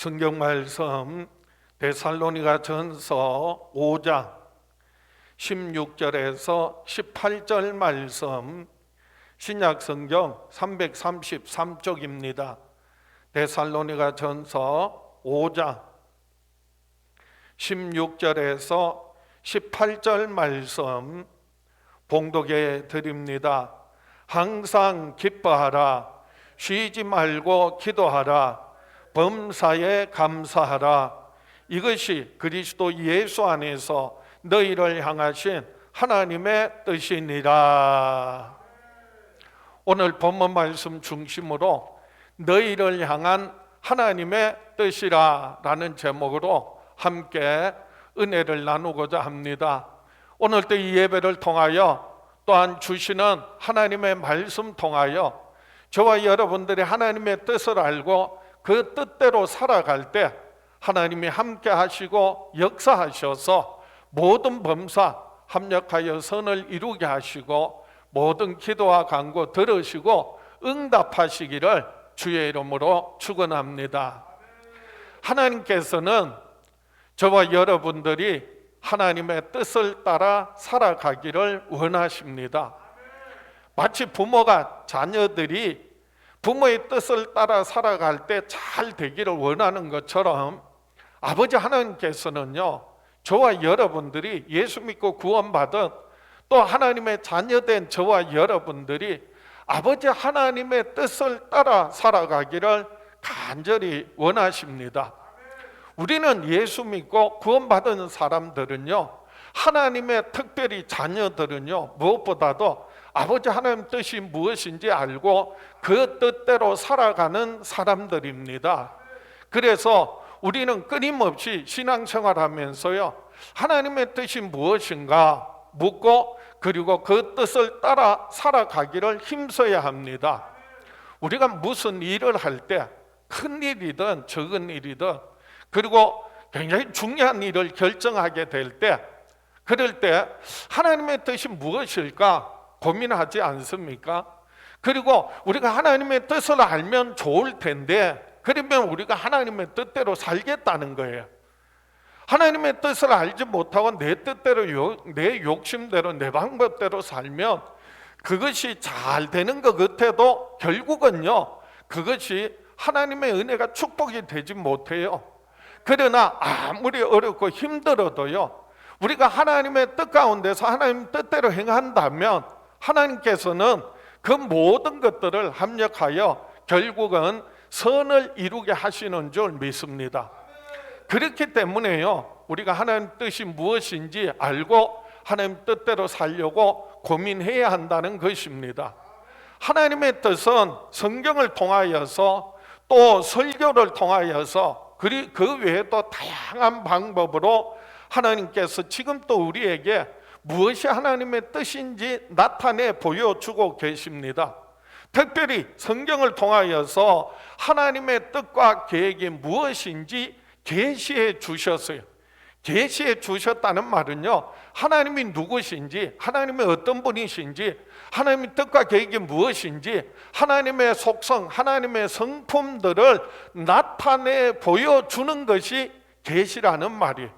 성경 말씀 데살로니가 전서 5장 16절에서 18절 말씀, 신약 성경 333쪽입니다. 데살로니가 전서 5장 16절에서 18절 말씀 봉독해 드립니다. 항상 기뻐하라, 쉬지 말고 기도하라, 범사에 감사하라. 이것이 그리스도 예수 안에서 너희를 향하신 하나님의 뜻이니라. 오늘 본문 말씀 중심으로 너희를 향한 하나님의 뜻이라 라는 제목으로 함께 은혜를 나누고자 합니다. 오늘도 이 예배를 통하여 또한 주시는 하나님의 말씀 통하여 저와 여러분들이 하나님의 뜻을 알고 그 뜻대로 살아갈 때 하나님이 함께 하시고 역사하셔서 모든 범사 합력하여 선을 이루게 하시고 모든 기도와 간구 들으시고 응답하시기를 주의 이름으로 축원합니다. 하나님께서는 저와 여러분들이 하나님의 뜻을 따라 살아가기를 원하십니다. 마치 부모가 자녀들이 부모의 뜻을 따라 살아갈 때 잘 되기를 원하는 것처럼 아버지 하나님께서는요, 저와 여러분들이 예수 믿고 구원받은 또 하나님의 자녀된 저와 여러분들이 아버지 하나님의 뜻을 따라 살아가기를 간절히 원하십니다. 우리는 예수 믿고 구원받은 사람들은요, 하나님의 특별히 자녀들은요, 무엇보다도 아버지 하나님 뜻이 무엇인지 알고 그 뜻대로 살아가는 사람들입니다. 그래서 우리는 끊임없이 신앙생활하면서요, 하나님의 뜻이 무엇인가 묻고 그리고 그 뜻을 따라 살아가기를 힘써야 합니다. 우리가 무슨 일을 할 때 큰 일이든 적은 일이든 그리고 굉장히 중요한 일을 결정하게 될 때, 그럴 때 하나님의 뜻이 무엇일까 고민하지 않습니까? 그리고 우리가 하나님의 뜻을 알면 좋을 텐데, 그러면 우리가 하나님의 뜻대로 살겠다는 거예요. 하나님의 뜻을 알지 못하고 내 뜻대로, 내 욕심대로, 내 방법대로 살면 그것이 잘 되는 것 같아도 결국은요, 그것이 하나님의 은혜가 축복이 되지 못해요. 그러나 아무리 어렵고 힘들어도요, 우리가 하나님의 뜻 가운데서 하나님 뜻대로 행한다면 하나님께서는 그 모든 것들을 합력하여 결국은 선을 이루게 하시는 줄 믿습니다. 그렇기 때문에요, 우리가 하나님 뜻이 무엇인지 알고 하나님 뜻대로 살려고 고민해야 한다는 것입니다. 하나님의 뜻은 성경을 통하여서 또 설교를 통하여서 그 외에도 다양한 방법으로 하나님께서 지금 또 우리에게 무엇이 하나님의 뜻인지 나타내 보여주고 계십니다. 특별히 성경을 통하여서 하나님의 뜻과 계획이 무엇인지 계시해 주셨어요. 계시해 주셨다는 말은요, 하나님이 누구신지, 하나님이 어떤 분이신지, 하나님의 뜻과 계획이 무엇인지, 하나님의 속성, 하나님의 성품들을 나타내 보여주는 것이 계시라는 말이에요.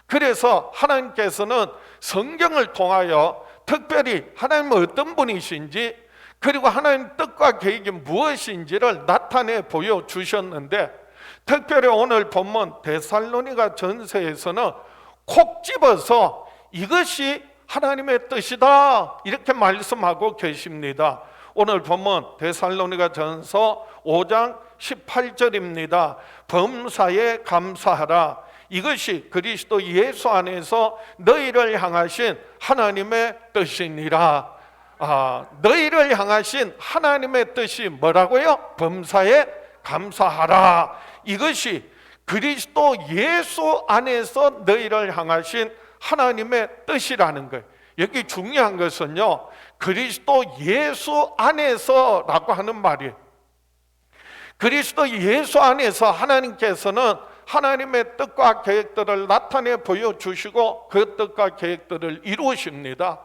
그래서 하나님께서는 성경을 통하여 특별히 하나님은 어떤 분이신지, 그리고 하나님의 뜻과 계획이 무엇인지를 나타내 보여주셨는데, 특별히 오늘 본문 데살로니가 전서에서는 콕 집어서 이것이 하나님의 뜻이다 이렇게 말씀하고 계십니다. 오늘 본문 데살로니가 전서 5장 18절입니다. 범사에 감사하라. 이것이 그리스도 예수 안에서 너희를 향하신 하나님의 뜻이니라. 너희를 향하신 하나님의 뜻이 뭐라고요? 범사에 감사하라. 이것이 그리스도 예수 안에서 너희를 향하신 하나님의 뜻이라는 거예요. 여기 중요한 것은요, 그리스도 예수 안에서라고 하는 말이에요. 그리스도 예수 안에서 하나님께서는 하나님의 뜻과 계획들을 나타내 보여주시고 그 뜻과 계획들을 이루십니다.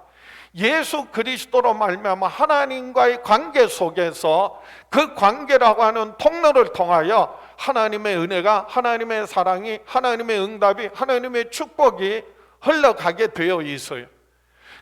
예수 그리스도로 말미암아 하나님과의 관계 속에서 그 관계라고 하는 통로를 통하여 하나님의 은혜가, 하나님의 사랑이, 하나님의 응답이, 하나님의 축복이 흘러가게 되어 있어요.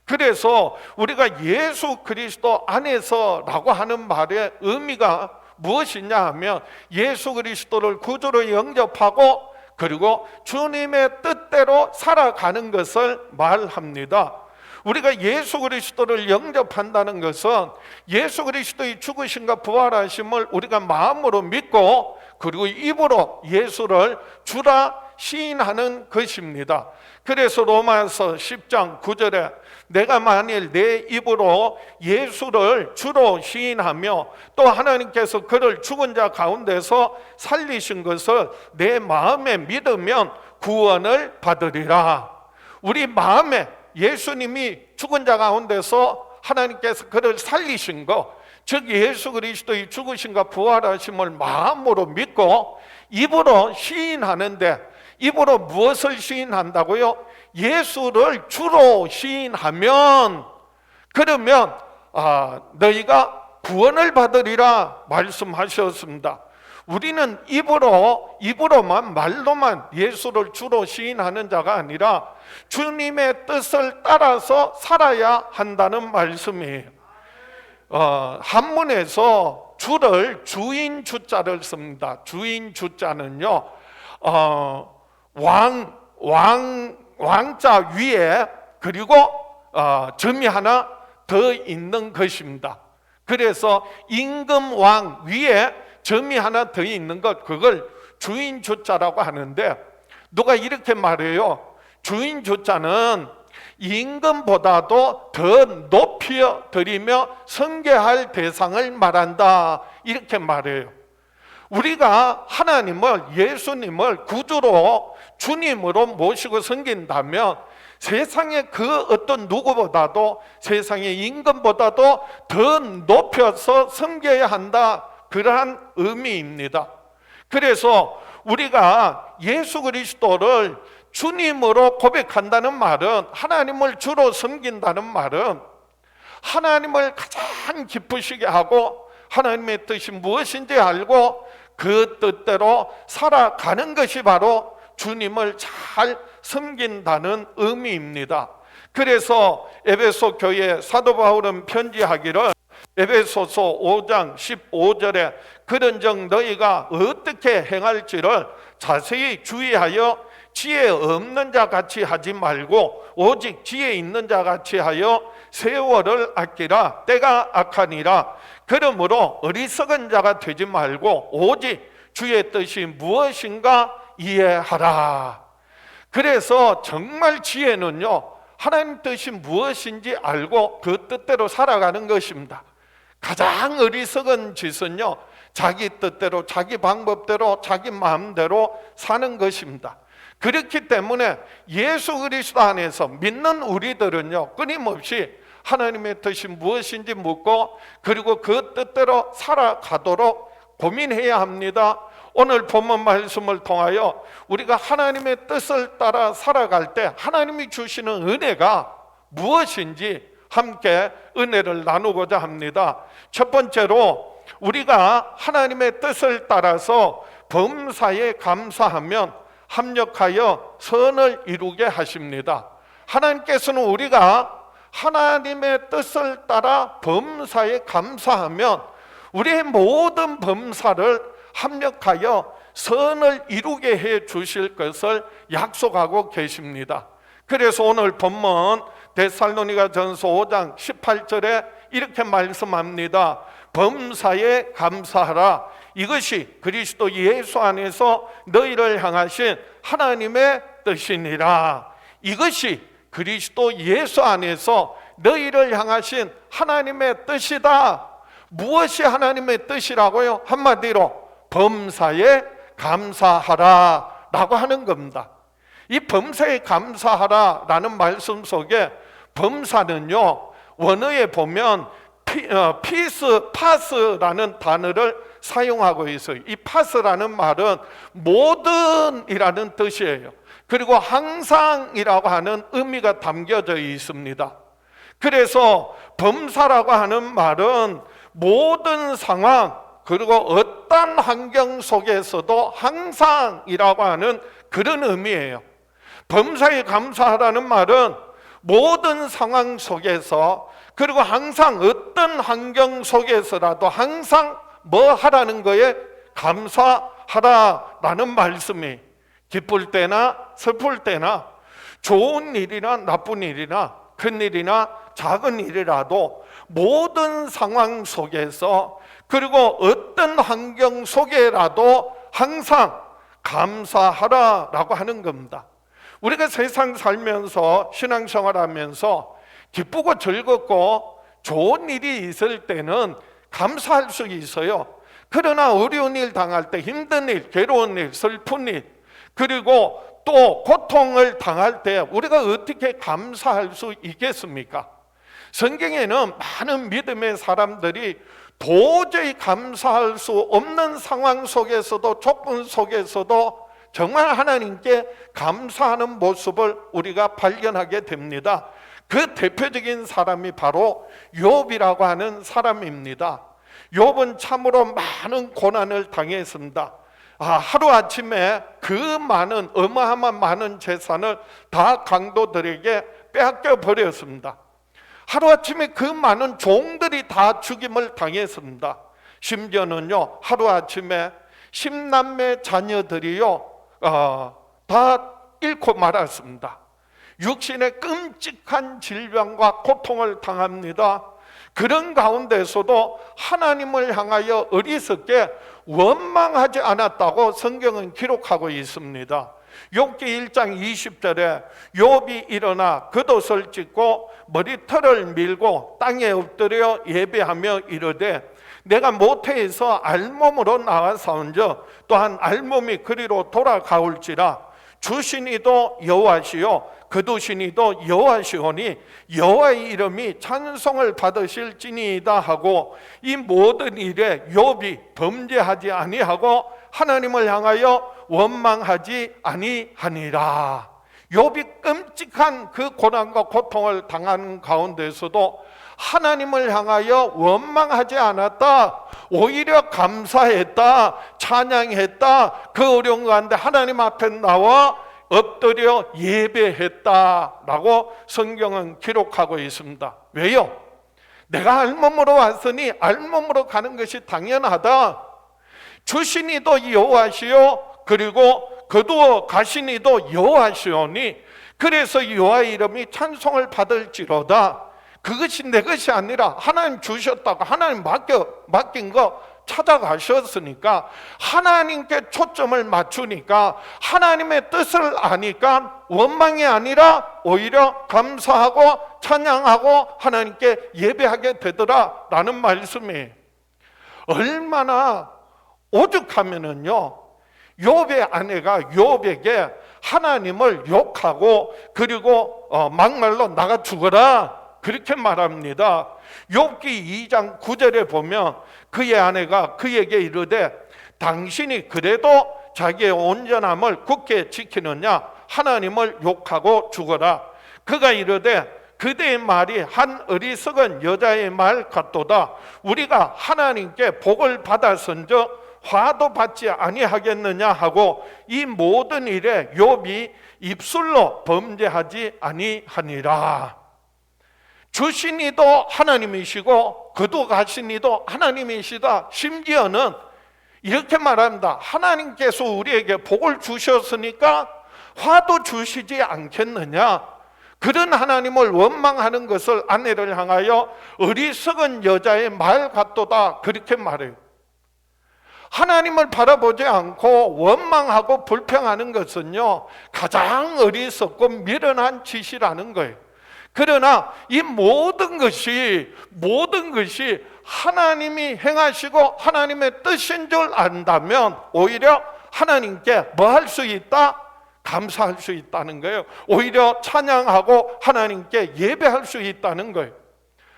그래서 우리가 예수 그리스도 안에서라고 하는 말의 의미가 무엇이냐 하면 예수 그리스도를 구주로 영접하고 그리고 주님의 뜻대로 살아가는 것을 말합니다. 우리가 예수 그리스도를 영접한다는 것은 예수 그리스도의 죽으심과 부활하심을 우리가 마음으로 믿고 그리고 입으로 예수를 주라 시인하는 것입니다. 그래서 로마서 10장 9절에 내가 만일 내 입으로 예수를 주로 시인하며 또 하나님께서 그를 죽은 자 가운데서 살리신 것을 내 마음에 믿으면 구원을 받으리라. 우리 마음에 예수님이 죽은 자 가운데서 하나님께서 그를 살리신 것, 즉 예수 그리스도의 죽으심과 부활하심을 마음으로 믿고 입으로 시인하는데, 입으로 무엇을 시인한다고요? 예수를 주로 시인하면 그러면 너희가 구원을 받으리라 말씀하셨습니다. 우리는 입으로만 말로만 예수를 주로 시인하는 자가 아니라 주님의 뜻을 따라서 살아야 한다는 말씀이에요. 한문에서 주를 주인 주자를 씁니다. 주인 주자는요, 왕자 위에 그리고 점이 하나 더 있는 것입니다. 그래서 임금왕 위에 점이 하나 더 있는 것, 그걸 주인 주자라고 하는데, 누가 이렇게 말해요. 주인 주자는 임금보다도 더 높이 드리며 섬겨할 대상을 말한다, 이렇게 말해요. 우리가 하나님을, 예수님을 구주로 주님으로 모시고 섬긴다면 세상의 그 어떤 누구보다도, 세상의 임금보다도 더 높여서 섬겨야 한다, 그러한 의미입니다. 그래서 우리가 예수 그리스도를 주님으로 고백한다는 말은, 하나님을 주로 섬긴다는 말은 하나님을 가장 기쁘시게 하고 하나님의 뜻이 무엇인지 알고 그 뜻대로 살아가는 것이 바로 주님을 잘 섬긴다는 의미입니다. 그래서 에베소 교회 사도 바울은 편지하기를 에베소서 5장 15절에 그런즉 너희가 어떻게 행할지를 자세히 주의하여 지혜 없는 자 같이 하지 말고 오직 지혜 있는 자 같이 하여 세월을 아끼라. 때가 악하니라. 그러므로 어리석은 자가 되지 말고 오직 주의 뜻이 무엇인가 이해하라. 그래서 정말 지혜는요, 하나님 뜻이 무엇인지 알고 그 뜻대로 살아가는 것입니다. 가장 어리석은 짓은요, 자기 뜻대로, 자기 방법대로, 자기 마음대로 사는 것입니다. 그렇기 때문에 예수 그리스도 안에서 믿는 우리들은요, 끊임없이 하나님의 뜻이 무엇인지 묻고 그리고 그 뜻대로 살아가도록 고민해야 합니다. 오늘 본문 말씀을 통하여 우리가 하나님의 뜻을 따라 살아갈 때 하나님이 주시는 은혜가 무엇인지 함께 은혜를 나누고자 합니다. 첫 번째로 우리가 하나님의 뜻을 따라서 범사에 감사하면 합력하여 선을 이루게 하십니다. 하나님께서는 우리가 하나님의 뜻을 따라 범사에 감사하면 우리의 모든 범사를 합력하여 선을 이루게 해 주실 것을 약속하고 계십니다. 그래서 오늘 본문 데살로니가전서 5장 18절에 이렇게 말씀합니다. 범사에 감사하라. 이것이 그리스도 예수 안에서 너희를 향하신 하나님의 뜻이니라. 이것이 그리스도 예수 안에서 너희를 향하신 하나님의 뜻이다. 무엇이 하나님의 뜻이라고요? 한마디로 범사에 감사하라 라고 하는 겁니다. 이 범사에 감사하라 라는 말씀 속에 범사는요, 원어에 보면 파스라는 단어를 사용하고 있어요. 이 파스라는 말은 모든이라는 뜻이에요. 그리고 항상이라고 하는 의미가 담겨져 있습니다. 그래서 범사라고 하는 말은 모든 상황, 그리고 어떤 환경 속에서도 항상이라고 하는 그런 의미예요. 범사에 감사하라는 말은 모든 상황 속에서, 그리고 항상 어떤 환경 속에서라도 항상 뭐 하라는 거에 감사하라라는 말씀이, 기쁠 때나 슬플 때나 좋은 일이나 나쁜 일이나 큰 일이나 작은 일이라도 모든 상황 속에서, 그리고 어떤 환경 속에라도 항상 감사하라라고 하는 겁니다. 우리가 세상 살면서 신앙생활하면서 기쁘고 즐겁고 좋은 일이 있을 때는 감사할 수 있어요. 그러나 어려운 일 당할 때, 힘든 일, 괴로운 일, 슬픈 일, 그리고 또 고통을 당할 때 우리가 어떻게 감사할 수 있겠습니까? 성경에는 많은 믿음의 사람들이 도저히 감사할 수 없는 상황 속에서도, 조건 속에서도 정말 하나님께 감사하는 모습을 우리가 발견하게 됩니다. 그 대표적인 사람이 바로 욥이라고 하는 사람입니다. 욥은 참으로 많은 고난을 당했습니다. 하루아침에 그 많은, 어마어마한 많은 재산을 다 강도들에게 빼앗겨 버렸습니다. 하루아침에 그 많은 종들이 다 죽임을 당했습니다. 심지어는요, 하루아침에 10남매 자녀들이요, 다 잃고 말았습니다. 육신의 끔찍한 질병과 고통을 당합니다. 그런 가운데서도 하나님을 향하여 어리석게 원망하지 않았다고 성경은 기록하고 있습니다. 욥기 1장 20절에 욥이 일어나 겉옷을 찢고 머리털을 밀고 땅에 엎드려 예배하며 이르되 내가 모태에서 알몸으로 나와사온즉 또한 알몸이 그리로 돌아가올지라 주시니도 여호와시요 거두시니도 여호와시오니 여호와의 이름이 찬송을 받으실지니이다 하고 이 모든 일에 욥이 범죄하지 아니하고 하나님을 향하여 원망하지 아니하니라. 욥이 끔찍한 그 고난과 고통을 당하는 가운데서도 하나님을 향하여 원망하지 않았다. 오히려 감사했다, 찬양했다. 그 어려운 가운데 하나님 앞에 나와 엎드려 예배했다라고 성경은 기록하고 있습니다. 왜요? 내가 알몸으로 왔으니 알몸으로 가는 것이 당연하다. 주시니도 여호와시요 그리고 거두어 가시니도 여호와시오니 그래서 여호와의 이름이 찬송을 받을지로다. 그것이 내 것이 아니라 하나님 주셨다고, 하나님 맡긴 거 찾아가셨으니까, 하나님께 초점을 맞추니까, 하나님의 뜻을 아니까 원망이 아니라 오히려 감사하고 찬양하고 하나님께 예배하게 되더라라는 말씀이, 얼마나 오죽하면은요, 욥의 아내가 욥에게 하나님을 욕하고 그리고 막말로 나가 죽어라 그렇게 말합니다. 욥기 2장 9절에 보면 그의 아내가 그에게 이르되 당신이 그래도 자기의 온전함을 굳게 지키느냐 하나님을 욕하고 죽어라. 그가 이르되 그대의 말이 한 어리석은 여자의 말 같도다. 우리가 하나님께 복을 받았은즉 화도 받지 아니하겠느냐 하고 이 모든 일에 욥이 입술로 범죄하지 아니하니라. 주시니도 하나님이시고 거두가시니도 하나님이시다. 심지어는 이렇게 말합니다. 하나님께서 우리에게 복을 주셨으니까 화도 주시지 않겠느냐. 그런 하나님을 원망하는 것을 아내를 향하여 어리석은 여자의 말 같도다 그렇게 말해요. 하나님을 바라보지 않고 원망하고 불평하는 것은요, 가장 어리석고 미련한 짓이라는 거예요. 그러나 이 모든 것이 하나님이 행하시고 하나님의 뜻인 줄 안다면 오히려 하나님께 뭐 할 수 있다? 감사할 수 있다는 거예요. 오히려 찬양하고 하나님께 예배할 수 있다는 거예요.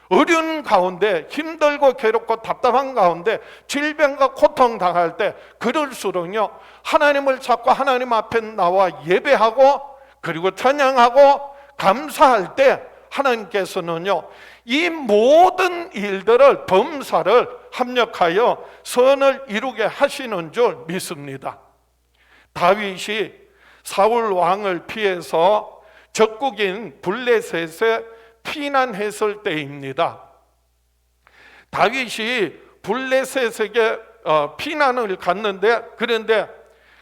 어려운 가운데, 힘들고 괴롭고 답답한 가운데 질병과 고통 당할 때 그럴수록요, 하나님을 찾고 하나님 앞에 나와 예배하고 그리고 찬양하고 감사할 때 하나님께서는요, 이 모든 일들을, 범사를 합력하여 선을 이루게 하시는 줄 믿습니다. 다윗이 사울 왕을 피해서 적국인 블레셋에 피난했을 때입니다. 다윗이 블레셋에게 피난을 갔는데, 그런데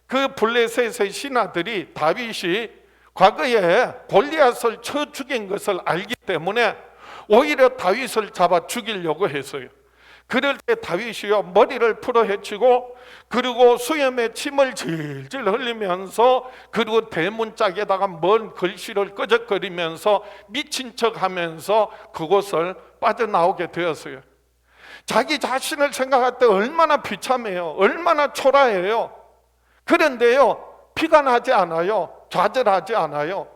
그 블레셋의 신하들이 다윗이 과거에 골리앗을 쳐 죽인 것을 알기 때문에 오히려 다윗을 잡아 죽이려고 했어요. 그럴 때 다윗이요 머리를 풀어 헤치고, 그리고 수염에 침을 질질 흘리면서, 그리고 대문짝에다가 먼 글씨를 끄적거리면서 미친 척하면서 그곳을 빠져나오게 되었어요. 자기 자신을 생각할 때 얼마나 비참해요. 얼마나 초라해요. 그런데요 피가 나지 않아요. 좌절하지 않아요.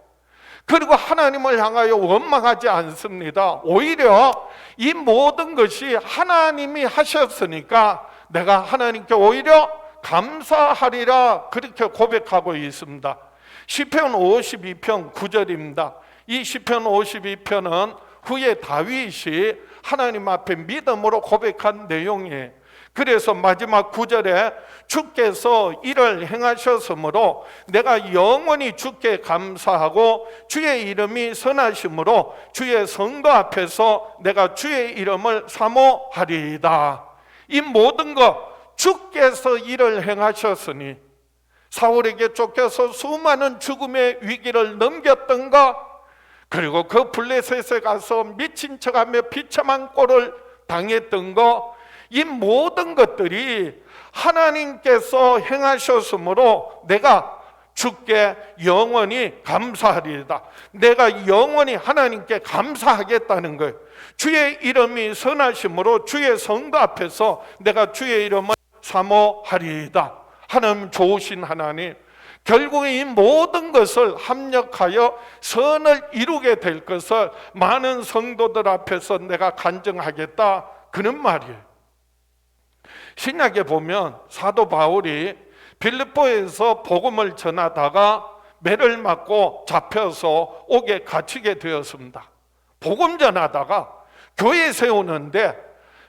그리고 하나님을 향하여 원망하지 않습니다. 오히려 이 모든 것이 하나님이 하셨으니까 내가 하나님께 오히려 감사하리라, 그렇게 고백하고 있습니다. 시편 52편 9절입니다. 이 시편 52편은 후에 다윗이 하나님 앞에 믿음으로 고백한 내용이에요. 그래서 마지막 9절에 주께서 이를 행하셨으므로 내가 영원히 주께 감사하고 주의 이름이 선하심으로 주의 성도 앞에서 내가 주의 이름을 사모하리이다. 이 모든 것 주께서 이를 행하셨으니, 사울에게 쫓겨서 수많은 죽음의 위기를 넘겼던 것, 그리고 그 블레셋에 가서 미친 척하며 비참한 꼴을 당했던 것, 이 모든 것들이 하나님께서 행하셨으므로 내가 주께 영원히 감사하리이다. 내가 영원히 하나님께 감사하겠다는 거예요. 주의 이름이 선하심으로 주의 성도 앞에서 내가 주의 이름을 사모하리이다. 하나님 좋으신 하나님, 결국에 이 모든 것을 합력하여 선을 이루게 될 것을 많은 성도들 앞에서 내가 간증하겠다, 그런 말이에요. 신약에 보면 사도 바울이 빌립보에서 복음을 전하다가 매를 맞고 잡혀서 옥에 갇히게 되었습니다. 복음 전하다가 교회 세우는데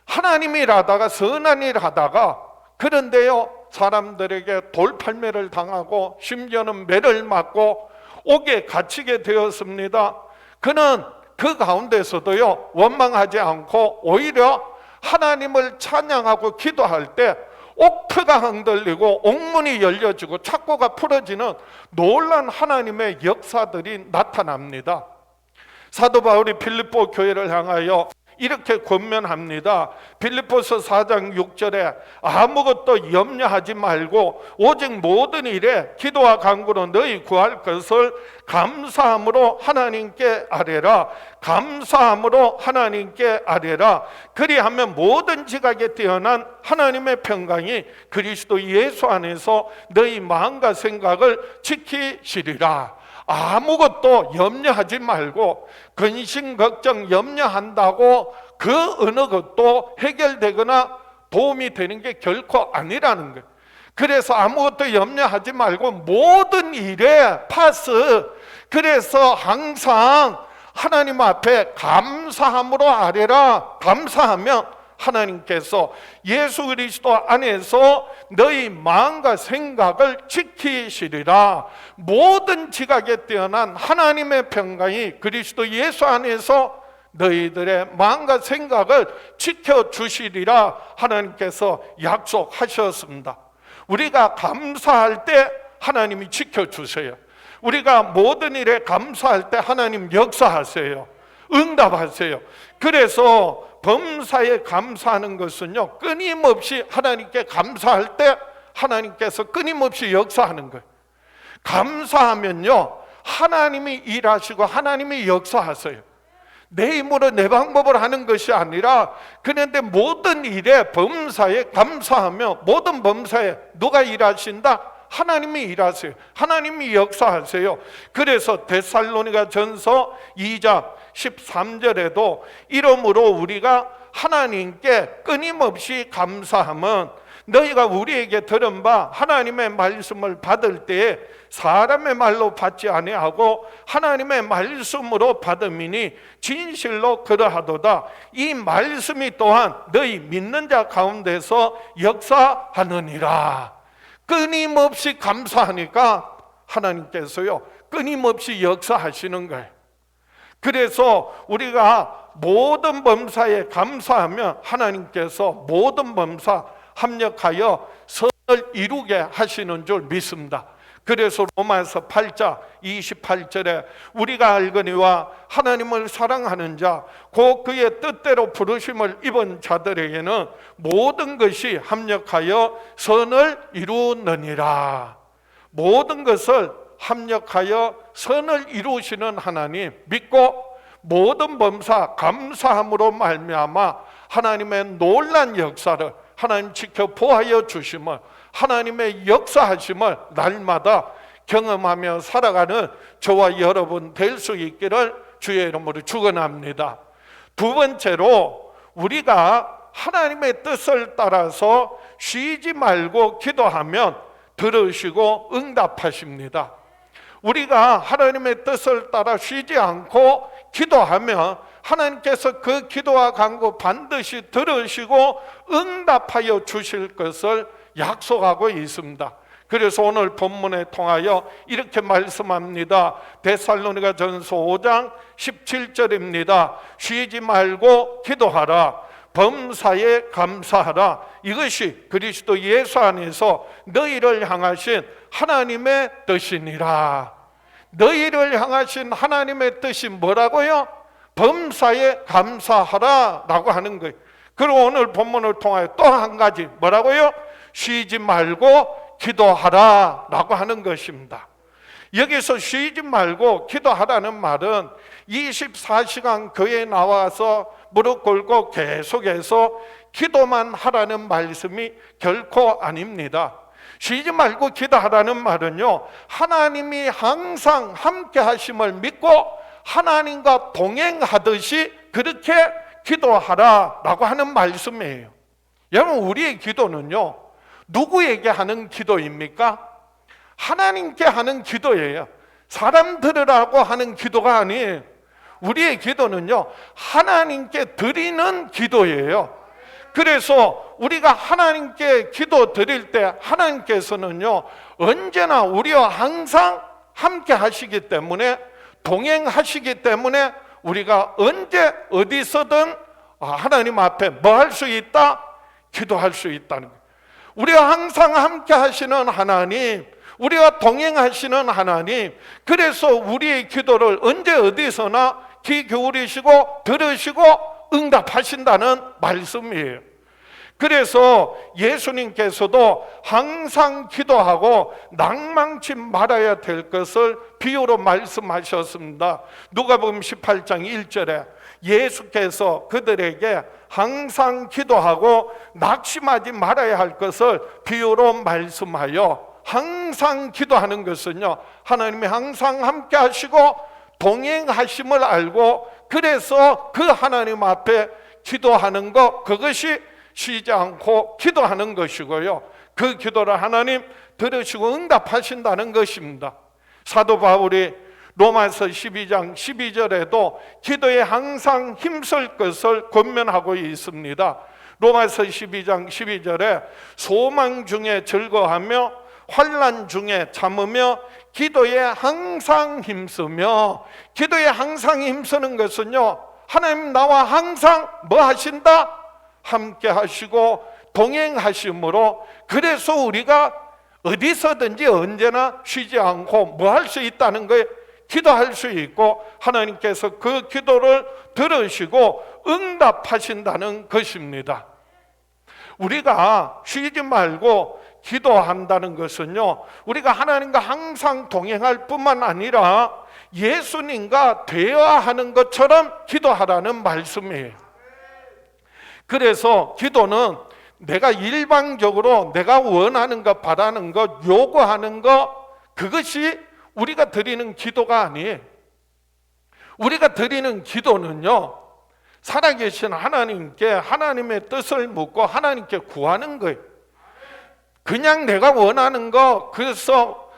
하나님 일하다가 선한 일 하다가, 그런데요 사람들에게 돌팔매를 당하고 심지어는 매를 맞고 옥에 갇히게 되었습니다. 그는 그 가운데서도요 원망하지 않고 오히려 하나님을 찬양하고 기도할 때 옥표가 흔들리고 옥문이 열려지고 착고가 풀어지는 놀라운 하나님의 역사들이 나타납니다. 사도 바울이 빌립보 교회를 향하여 이렇게 권면합니다. 빌립보서 4장 6절에 아무것도 염려하지 말고 오직 모든 일에 기도와 간구로 너희 구할 것을 감사함으로 하나님께 아뢰라. 감사함으로 하나님께 아뢰라. 그리하면 모든 지각에 뛰어난 하나님의 평강이 그리스도 예수 안에서 너희 마음과 생각을 지키시리라. 아무것도 염려하지 말고, 근심 걱정 염려한다고 그 어느 것도 해결되거나 도움이 되는 게 결코 아니라는 거예요. 그래서 아무것도 염려하지 말고 모든 일에 파스, 그래서 항상 하나님 앞에 감사함으로 아뢰라. 감사하면 하나님께서 예수 그리스도 안에서 너희 마음과 생각을 지키시리라. 모든 지각에 뛰어난 하나님의 평강이 그리스도 예수 안에서 너희들의 마음과 생각을 지켜주시리라 하나님께서 약속하셨습니다. 우리가 감사할 때 하나님이 지켜주세요. 우리가 모든 일에 감사할 때 하나님 역사하세요. 응답하세요. 그래서 범사에 감사하는 것은요 끊임없이 하나님께 감사할 때 하나님께서 끊임없이 역사하는 거예요. 감사하면요 하나님이 일하시고 하나님이 역사하세요. 내 힘으로 내 방법을 하는 것이 아니라, 그런데 모든 일에 범사에 감사하며 모든 범사에 누가 일하신다? 하나님이 일하세요. 하나님이 역사하세요. 그래서 데살로니가 전서 2장 13절에도 이러므로 우리가 하나님께 끊임없이 감사함은 너희가 우리에게 들은 바 하나님의 말씀을 받을 때에 사람의 말로 받지 아니하고 하나님의 말씀으로 받음이니 진실로 그러하도다. 이 말씀이 또한 너희 믿는 자 가운데서 역사하느니라. 끊임없이 감사하니까 하나님께서요 끊임없이 역사하시는 거예요. 그래서 우리가 모든 범사에 감사하면 하나님께서 모든 범사 합력하여 선을 이루게 하시는 줄 믿습니다. 그래서 로마서 8장 28절에 우리가 알거니와 하나님을 사랑하는 자 곧 그의 뜻대로 부르심을 입은 자들에게는 모든 것이 합력하여 선을 이루느니라. 모든 것을 합력하여 선을 이루시는 하나님 믿고 모든 범사 감사함으로 말미암아 하나님의 놀란 역사를 하나님 지켜 보하여 주심을 하나님의 역사하심을 날마다 경험하며 살아가는 저와 여러분 될 수 있기를 주의 이름으로 축원합니다. 두 번째로 우리가 하나님의 뜻을 따라서 쉬지 말고 기도하면 들으시고 응답하십니다. 우리가 하나님의 뜻을 따라 쉬지 않고 기도하면 하나님께서 그 기도와 간구 반드시 들으시고 응답하여 주실 것을 약속하고 있습니다. 그래서 오늘 본문에 통하여 이렇게 말씀합니다. 데살로니가전서 5장 17절입니다. 쉬지 말고 기도하라. 범사에 감사하라. 이것이 그리스도 예수 안에서 너희를 향하신 하나님의 뜻이니라. 너희를 향하신 하나님의 뜻이 뭐라고요? 범사에 감사하라 라고 하는 거예요. 그리고 오늘 본문을 통하여 또 한 가지 뭐라고요? 쉬지 말고 기도하라 라고 하는 것입니다. 여기서 쉬지 말고 기도하라는 말은 24시간 교회에 나와서 무릎 꿇고 계속해서 기도만 하라는 말씀이 결코 아닙니다. 쉬지 말고 기도하라는 말은요, 하나님이 항상 함께 하심을 믿고 하나님과 동행하듯이 그렇게 기도하라라고 하는 말씀이에요. 여러분, 우리의 기도는요, 누구에게 하는 기도입니까? 하나님께 하는 기도예요. 사람 들으라고 하는 기도가 아니에요. 우리의 기도는요, 하나님께 드리는 기도예요. 그래서 우리가 하나님께 기도 드릴 때 하나님께서는요, 언제나 우리와 항상 함께 하시기 때문에, 동행하시기 때문에 우리가 언제 어디서든 하나님 앞에 뭐 할 수 있다? 기도할 수 있다는 거예요. 우리와 항상 함께 하시는 하나님, 우리와 동행하시는 하나님, 그래서 우리의 기도를 언제 어디서나 귀 기울이시고 들으시고 응답하신다는 말씀이에요. 그래서 예수님께서도 항상 기도하고 낭망치 말아야 될 것을 비유로 말씀하셨습니다. 누가복음 18장 1절에 예수께서 그들에게 항상 기도하고 낙심하지 말아야 할 것을 비유로 말씀하여, 항상 기도하는 것은요, 하나님이 항상 함께 하시고 동행하심을 알고, 그래서 그 하나님 앞에 기도하는 것, 그것이 쉬지 않고 기도하는 것이고요, 그 기도를 하나님 들으시고 응답하신다는 것입니다. 사도 바울이 로마서 12장 12절에도 기도에 항상 힘쓸 것을 권면하고 있습니다. 로마서 12장 12절에 소망 중에 즐거워하며 환난 중에 참으며 기도에 항상 힘쓰며, 기도에 항상 힘쓰는 것은요, 하나님 나와 항상 뭐 하신다? 함께 하시고 동행하심으로, 그래서 우리가 어디서든지 언제나 쉬지 않고 뭐 할 수 있다는 거예요. 기도할 수 있고 하나님께서 그 기도를 들으시고 응답하신다는 것입니다. 우리가 쉬지 말고 기도한다는 것은요, 우리가 하나님과 항상 동행할 뿐만 아니라 예수님과 대화하는 것처럼 기도하라는 말씀이에요. 그래서 기도는 내가 일방적으로 내가 원하는 것, 바라는 것, 요구하는 것, 그것이 우리가 드리는 기도가 아니에요. 우리가 드리는 기도는요, 살아계신 하나님께 하나님의 뜻을 묻고 하나님께 구하는 거예요. 그냥 내가 원하는 거, 그래서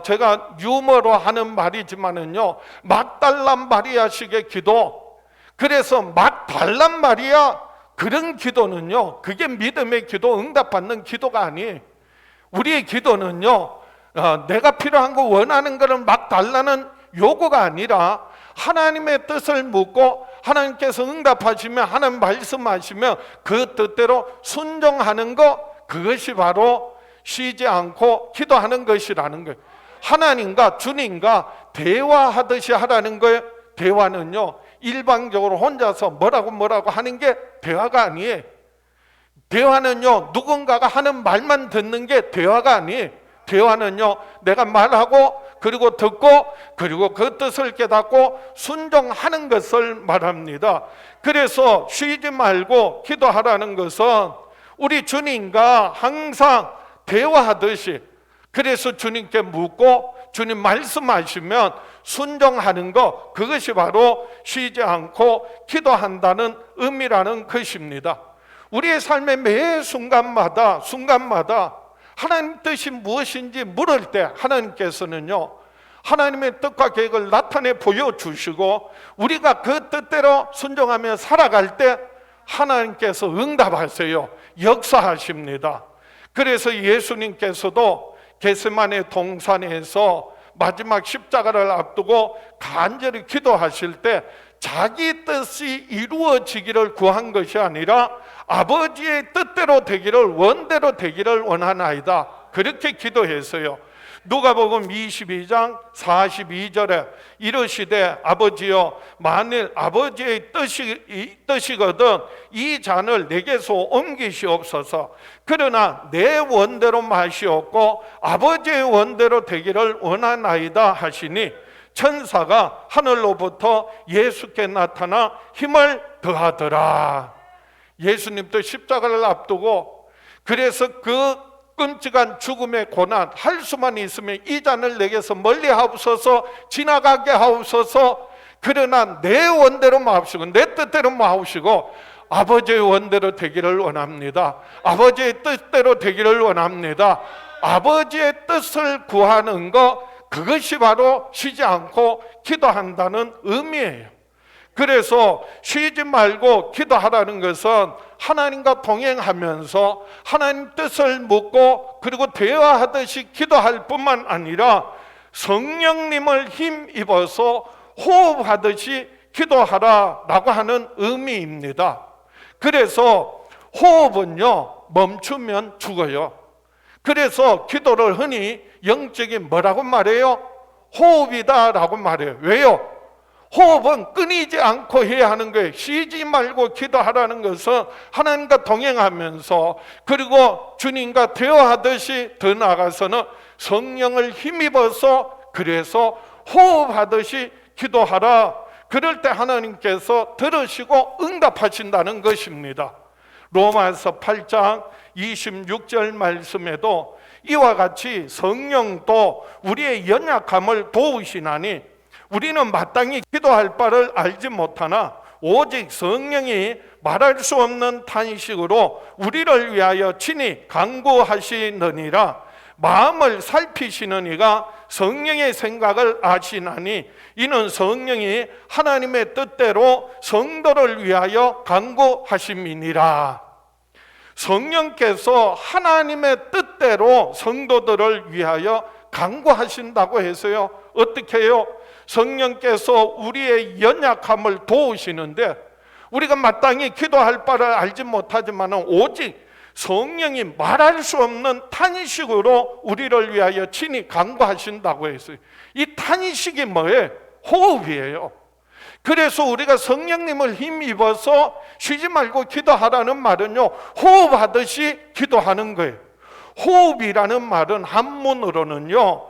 제가 유머로 하는 말이지만은요, 막달란 마리아식의 기도, 그래서 막달란 마리아 그런 기도는요, 그게 믿음의 기도, 응답받는 기도가 아니에요. 우리의 기도는요, 내가 필요한 거, 원하는 거를 막 달라는 요구가 아니라 하나님의 뜻을 묻고 하나님께서 응답하시면, 하나님 말씀하시면 그 뜻대로 순종하는 거, 그것이 바로 쉬지 않고 기도하는 것이라는 거예요. 하나님과 주님과 대화하듯이 하라는 거예요. 대화는요, 일방적으로 혼자서 뭐라고 하는 게 대화가 아니에요. 대화는요, 누군가가 하는 말만 듣는 게 대화가 아니에요. 대화는요, 내가 말하고 그리고 듣고 그리고 그 뜻을 깨닫고 순종하는 것을 말합니다. 그래서 쉬지 말고 기도하라는 것은 우리 주님과 항상 대화하듯이, 그래서 주님께 묻고 주님 말씀하시면 순종하는 것, 그것이 바로 쉬지 않고 기도한다는 의미라는 것입니다. 우리의 삶의 매 순간마다 하나님 뜻이 무엇인지 물을 때 하나님께서는요, 하나님의 뜻과 계획을 나타내 보여주시고 우리가 그 뜻대로 순종하며 살아갈 때 하나님께서 응답하세요. 역사하십니다. 그래서 예수님께서도 겟세마네 동산에서 마지막 십자가를 앞두고 간절히 기도하실 때 자기 뜻이 이루어지기를 구한 것이 아니라 아버지의 뜻대로 되기를, 원대로 되기를 원하나이다, 그렇게 기도했어요. 누가복음 22장 42절에 이르시되 아버지여, 만일 아버지의 뜻이거든 이 잔을 내게서 옮기시옵소서. 그러나 내 원대로 마시옵고 아버지의 원대로 되기를 원하나이다 하시니 천사가 하늘로부터 예수께 나타나 힘을 더하더라. 예수님도 십자가를 앞두고, 그래서 그 끔찍한 죽음의 고난, 할 수만 있으면 이 잔을 내게서 멀리 하옵소서, 지나가게 하옵소서. 그러나 내 원대로 마옵시고 내 뜻대로 마옵시고 아버지의 원대로 되기를 원합니다. 아버지의 뜻대로 되기를 원합니다. 아버지의 뜻을 구하는 것, 그것이 바로 쉬지 않고 기도한다는 의미예요. 그래서 쉬지 말고 기도하라는 것은 하나님과 동행하면서 하나님 뜻을 묻고 그리고 대화하듯이 기도할 뿐만 아니라 성령님을 힘입어서 호흡하듯이 기도하라라고 하는 의미입니다. 그래서 호흡은요, 멈추면 죽어요. 그래서 기도를 흔히 영적인 뭐라고 말해요? 호흡이다라고 말해요. 왜요? 호흡은 끊이지 않고 해야 하는 거예요. 쉬지 말고 기도하라는 것은 하나님과 동행하면서 그리고 주님과 대화하듯이 더 나아가서는 성령을 힘입어서, 그래서 호흡하듯이 기도하라. 그럴 때 하나님께서 들으시고 응답하신다는 것입니다. 로마서 8장 26절 말씀에도 이와 같이 성령도 우리의 연약함을 도우시나니 우리는 마땅히 기도할 바를 알지 못하나 오직 성령이 말할 수 없는 탄식으로 우리를 위하여 친히 간구하시느니라. 마음을 살피시는 이가 성령의 생각을 아시나니 이는 성령이 하나님의 뜻대로 성도를 위하여 간구하심이니라. 성령께서 하나님의 뜻대로 성도들을 위하여 간구하신다고 해서요, 어떻게 해요? 성령께서 우리의 연약함을 도우시는데 우리가 마땅히 기도할 바를 알지 못하지만 오직 성령이 말할 수 없는 탄식으로 우리를 위하여 친히 간구하신다고 했어요. 이 탄식이 뭐예요? 호흡이에요. 그래서 우리가 성령님을 힘입어서 쉬지 말고 기도하라는 말은요, 호흡하듯이 기도하는 거예요. 호흡이라는 말은 한문으로는요,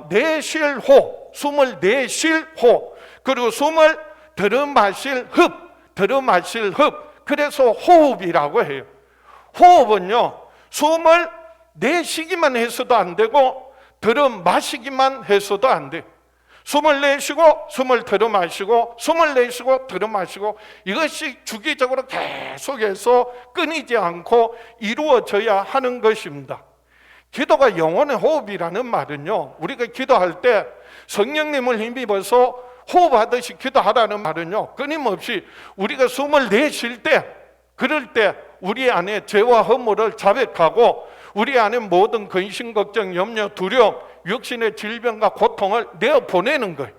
내쉴 호, 숨을 내쉴 호, 그리고 숨을 들이마실 흡, 그래서 호흡이라고 해요. 호흡은요, 숨을 내쉬기만 해서도 안 되고 들이마시기만 해서도 안 돼. 숨을 내쉬고 숨을 들이마시고 숨을 내쉬고 들이마시고, 이것이 주기적으로 계속해서 끊이지 않고 이루어져야 하는 것입니다. 기도가 영혼의 호흡이라는 말은요, 우리가 기도할 때 성령님을 힘입어서 호흡하듯이 기도하라는 말은요, 끊임없이 우리가 숨을 내쉴 때, 그럴 때 우리 안에 죄와 허물을 자백하고 우리 안에 모든 근심, 걱정, 염려, 두려움, 육신의 질병과 고통을 내어보내는 거예요.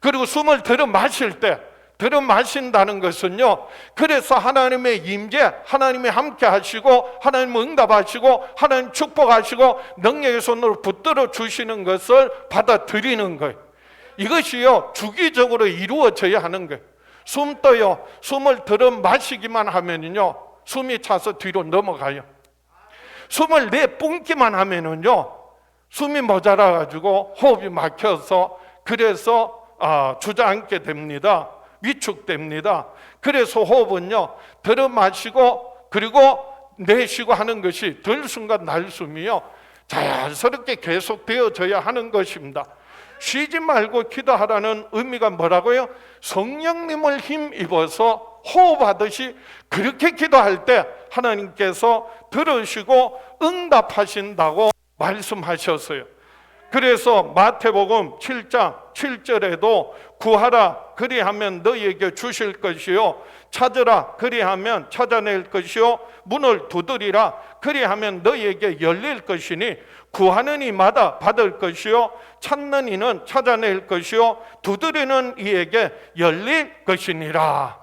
그리고 숨을 들어 마실 때, 들어 마신다는 것은요, 그래서 하나님의 임재, 하나님이 함께 하시고 하나님 응답하시고 하나님 축복하시고 능력의 손으로 붙들어 주시는 것을 받아들이는 거예요. 이것이요, 주기적으로 이루어져야 하는 거예요. 숨도요, 숨을 들어 마시기만 하면요, 숨이 차서 뒤로 넘어가요. 숨을 내뿜기만 하면요, 숨이 모자라 가지고 호흡이 막혀서, 그래서 주저앉게 됩니다. 위축됩니다. 그래서 호흡은요, 들어 마시고 그리고 내쉬고 하는 것이 들숨과 날숨이요, 자연스럽게 계속되어져야 하는 것입니다. 쉬지 말고 기도하라는 의미가 뭐라고요? 성령님을 힘입어서 호흡하듯이 그렇게 기도할 때 하나님께서 들으시고 응답하신다고 말씀하셨어요. 그래서 마태복음 7장 7절에도 구하라 그리하면 너희에게 주실 것이요, 찾으라 그리하면 찾아낼 것이요, 문을 두드리라 그리하면 너희에게 열릴 것이니 구하는 이마다 받을 것이요, 찾는 이는 찾아낼 것이요, 두드리는 이에게 열릴 것이니라.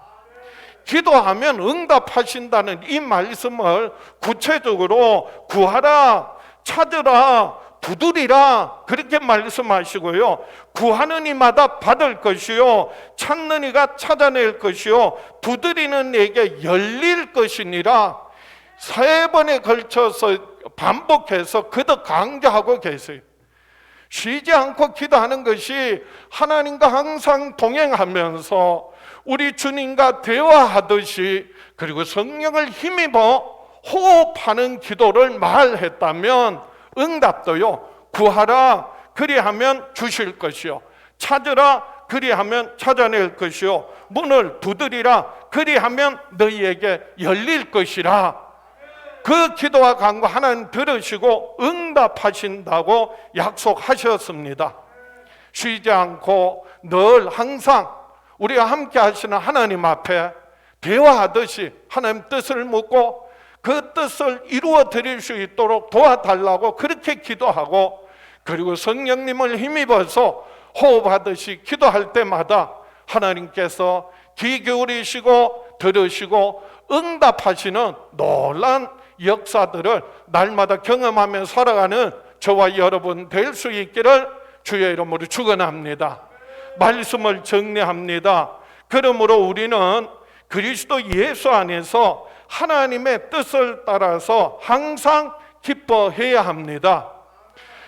기도하면 응답하신다는 이 말씀을 구체적으로 구하라, 찾으라, 두드리라 그렇게 말씀하시고요, 구하는 이마다 받을 것이요, 찾는 이가 찾아낼 것이요, 두드리는 이에게 열릴 것이니라. 3번에 걸쳐서 반복해서 그도 강조하고 계세요. 쉬지 않고 기도하는 것이 하나님과 항상 동행하면서 우리 주님과 대화하듯이, 그리고 성령을 힘입어 호흡하는 기도를 말했다면 응답도요, 구하라 그리하면 주실 것이요, 찾으라 그리하면 찾아낼 것이요, 문을 두드리라 그리하면 너희에게 열릴 것이라. 그 기도와 간구 하나님 들으시고 응답하신다고 약속하셨습니다. 쉬지 않고 늘 항상 우리가 함께 하시는 하나님 앞에 대화하듯이 하나님 뜻을 묻고 그 뜻을 이루어 드릴 수 있도록 도와달라고 그렇게 기도하고, 그리고 성령님을 힘입어서 호흡하듯이 기도할 때마다 하나님께서 귀 기울이시고 들으시고 응답하시는 놀라운 역사들을 날마다 경험하며 살아가는 저와 여러분 될 수 있기를 주의 이름으로 축원합니다. 말씀을 정리합니다. 그러므로 우리는 그리스도 예수 안에서 하나님의 뜻을 따라서 항상 기뻐해야 합니다.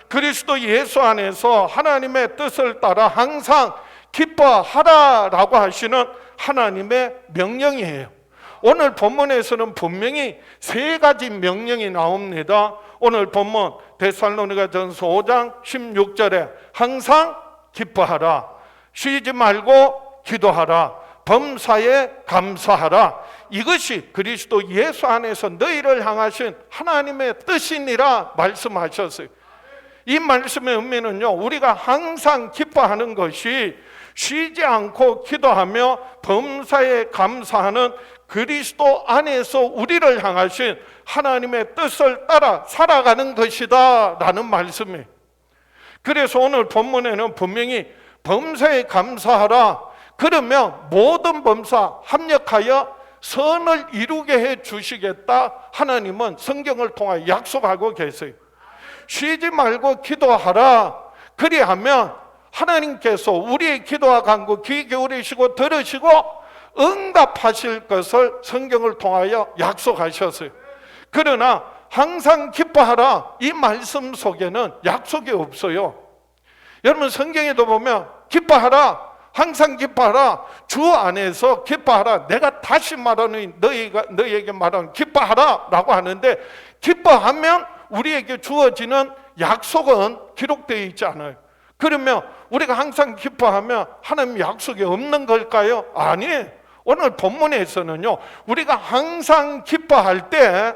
그리스도 예수 안에서 하나님의 뜻을 따라 항상 기뻐하라라고 하시는 하나님의 명령이에요. 오늘 본문에서는 분명히 3가지 명령이 나옵니다. 오늘 본문 데살로니가전서 5장 16절에 항상 기뻐하라, 쉬지 말고 기도하라, 범사에 감사하라. 이것이 그리스도 예수 안에서 너희를 향하신 하나님의 뜻이니라 말씀하셨어요. 이 말씀의 의미는요, 우리가 항상 기뻐하는 것이 쉬지 않고 기도하며 범사에 감사하는 그리스도 안에서 우리를 향하신 하나님의 뜻을 따라 살아가는 것이다 라는 말씀이에요. 그래서 오늘 본문에는 분명히 범사에 감사하라, 그러면 모든 범사 합력하여 선을 이루게 해 주시겠다 하나님은 성경을 통하여 약속하고 계세요. 쉬지 말고 기도하라, 그리하면 하나님께서 우리의 기도와 간구 귀 기울이시고 들으시고 응답하실 것을 성경을 통하여 약속하셨어요. 그러나 항상 기뻐하라 이 말씀 속에는 약속이 없어요. 여러분 성경에도 보면 기뻐하라, 항상 기뻐하라, 주 안에서 기뻐하라, 내가 다시 말하는 너희에게 말하는 기뻐하라 라고 하는데, 기뻐하면 우리에게 주어지는 약속은 기록되어 있지 않아요. 그러면 우리가 항상 기뻐하면 하나님 약속이 없는 걸까요? 아니에요. 오늘 본문에서는요, 우리가 항상 기뻐할 때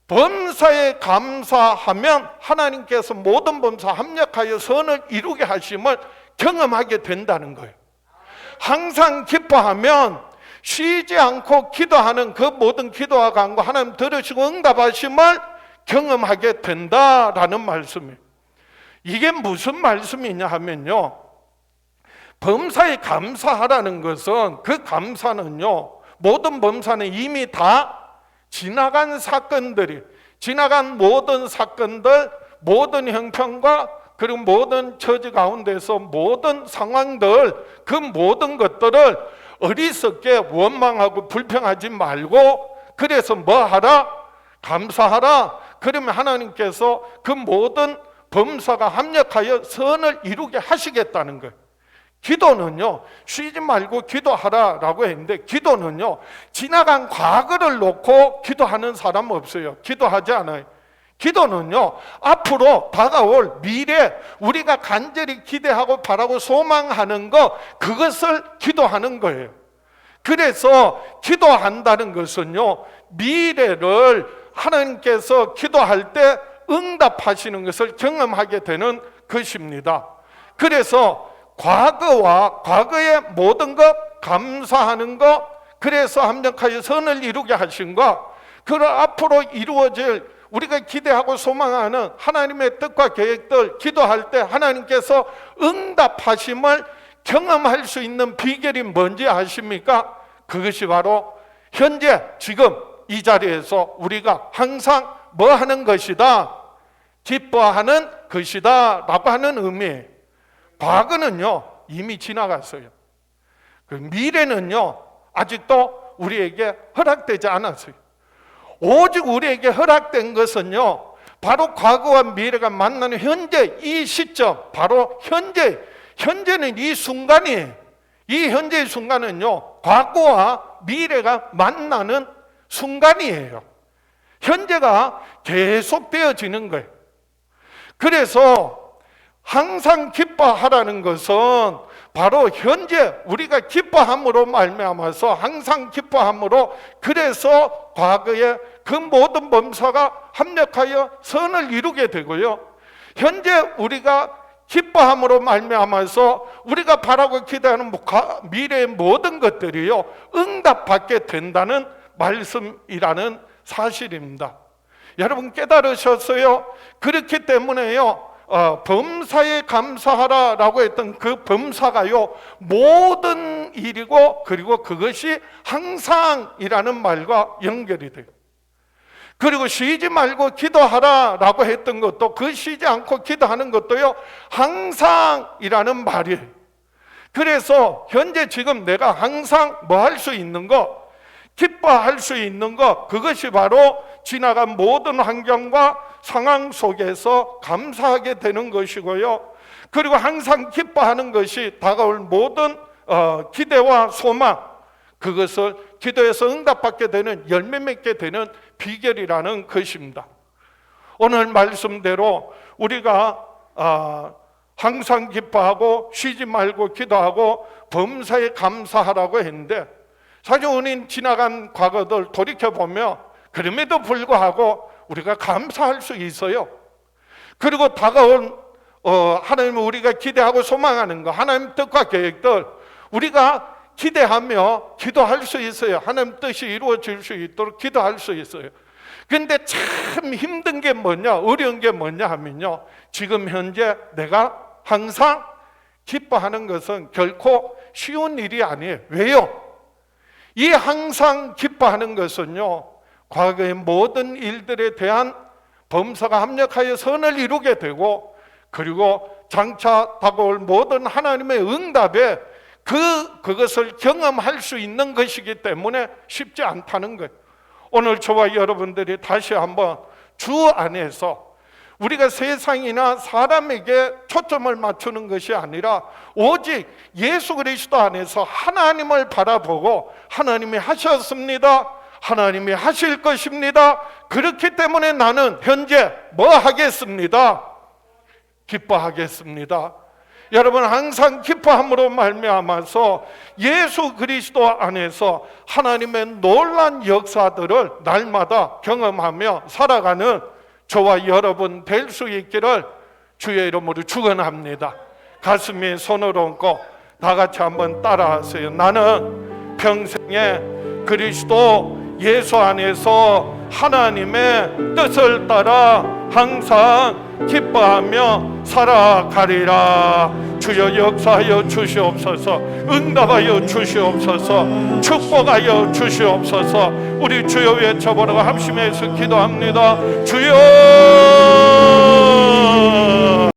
범사에 감사하면 하나님께서 모든 범사 합력하여 선을 이루게 하심을 경험하게 된다는 거예요. 항상 기뻐하면 쉬지 않고 기도하는 그 모든 기도와 간구 하나님 들으시고 응답하심을 경험하게 된다라는 말씀이에요. 이게 무슨 말씀이냐 하면요, 범사에 감사하라는 것은, 그 감사는요, 모든 범사는 이미 다 지나간 사건들이, 지나간 모든 사건들, 모든 형편과 그리고 모든 처지 가운데서 모든 상황들, 그 모든 것들을 어리석게 원망하고 불평하지 말고, 그래서 뭐 하라? 감사하라. 그러면 하나님께서 그 모든 범사가 합력하여 선을 이루게 하시겠다는 거예요. 기도는요, 쉬지 말고 기도하라라고 했는데, 기도는요, 지나간 과거를 놓고 기도하는 사람 없어요. 기도하지 않아요. 기도는요, 앞으로 다가올 미래, 우리가 간절히 기대하고 바라고 소망하는 것, 그것을 기도하는 거예요. 그래서 기도한다는 것은요, 미래를 하나님께서 기도할 때 응답하시는 것을 경험하게 되는 것입니다. 그래서 과거와 과거의 모든 것 감사하는 것, 그래서 합력하여 선을 이루게 하신 것, 그리고 앞으로 이루어질 우리가 기대하고 소망하는 하나님의 뜻과 계획들, 기도할 때 하나님께서 응답하심을 경험할 수 있는 비결이 뭔지 아십니까? 그것이 바로 현재 지금 이 자리에서 우리가 항상 뭐 하는 것이다? 기뻐하는 것이다 라고 하는 의미예요. 과거는요, 이미 지나갔어요. 그 미래는요, 아직도 우리에게 허락되지 않았어요. 오직 우리에게 허락된 것은요, 바로 과거와 미래가 만나는 현재 이 시점, 바로 현재는 이 순간이에요. 이 현재의 순간은요, 과거와 미래가 만나는 순간이에요. 현재가 계속되어지는 거예요. 그래서 항상 기뻐하라는 것은 바로 현재 우리가 기뻐함으로 말미암아서, 항상 기뻐함으로, 그래서 과거의 그 모든 범사가 합력하여 선을 이루게 되고요, 현재 우리가 기뻐함으로 말미암아서 우리가 바라고 기대하는 미래의 모든 것들이요, 응답받게 된다는 말씀이라는 사실입니다. 여러분 깨달으셨어요? 그렇기 때문에요, 범사에 감사하라라고 했던 그 범사가요, 모든 일이고, 그리고 그것이 항상이라는 말과 연결이 돼요. 그리고 쉬지 말고 기도하라라고 했던 것도, 그 쉬지 않고 기도하는 것도요, 항상이라는 말이에요. 그래서 현재 지금 내가 항상 뭐 할 수 있는 것, 기뻐할 수 있는 것, 그것이 바로 지나간 모든 환경과 상황 속에서 감사하게 되는 것이고요, 그리고 항상 기뻐하는 것이 다가올 모든 기대와 소망, 그것을 기도에서 응답받게 되는, 열매 맺게 되는 비결이라는 것입니다. 오늘 말씀대로 우리가 항상 기뻐하고 쉬지 말고 기도하고 범사에 감사하라고 했는데, 사실 우리는 지나간 과거들 돌이켜보면 그럼에도 불구하고 우리가 감사할 수 있어요. 그리고 다가온 하나님을 우리가 기대하고 소망하는 것, 하나님 뜻과 계획들 우리가 기대하며 기도할 수 있어요. 하나님 뜻이 이루어질 수 있도록 기도할 수 있어요. 그런데 참 힘든 게 뭐냐, 어려운 게 뭐냐 하면요, 지금 현재 내가 항상 기뻐하는 것은 결코 쉬운 일이 아니에요. 왜요? 이 항상 기뻐하는 것은요, 과거의 모든 일들에 대한 범사가 합력하여 선을 이루게 되고, 그리고 장차 다가올 모든 하나님의 응답에 그것을 경험할 수 있는 것이기 때문에 쉽지 않다는 거예요. 오늘 저와 여러분들이 다시 한번 주 안에서 우리가 세상이나 사람에게 초점을 맞추는 것이 아니라 오직 예수 그리스도 안에서 하나님을 바라보고, 하나님이 하셨습니다, 하나님이 하실 것입니다, 그렇기 때문에 나는 현재 뭐 하겠습니다? 기뻐하겠습니다. 여러분 항상 기뻐함으로 말미암아서 예수 그리스도 안에서 하나님의 놀라운 역사들을 날마다 경험하며 살아가는 저와 여러분 될 수 있기를 주의 이름으로 축원합니다. 가슴에 손을 얹고 다 같이 한번 따라하세요. 나는 평생에 그리스도 예수 안에서 하나님의 뜻을 따라 항상 기뻐하며 살아가리라. 주여 역사하여 주시옵소서. 응답하여 주시옵소서. 축복하여 주시옵소서. 우리 주여 외쳐보라고 합심해서 기도합니다. 주여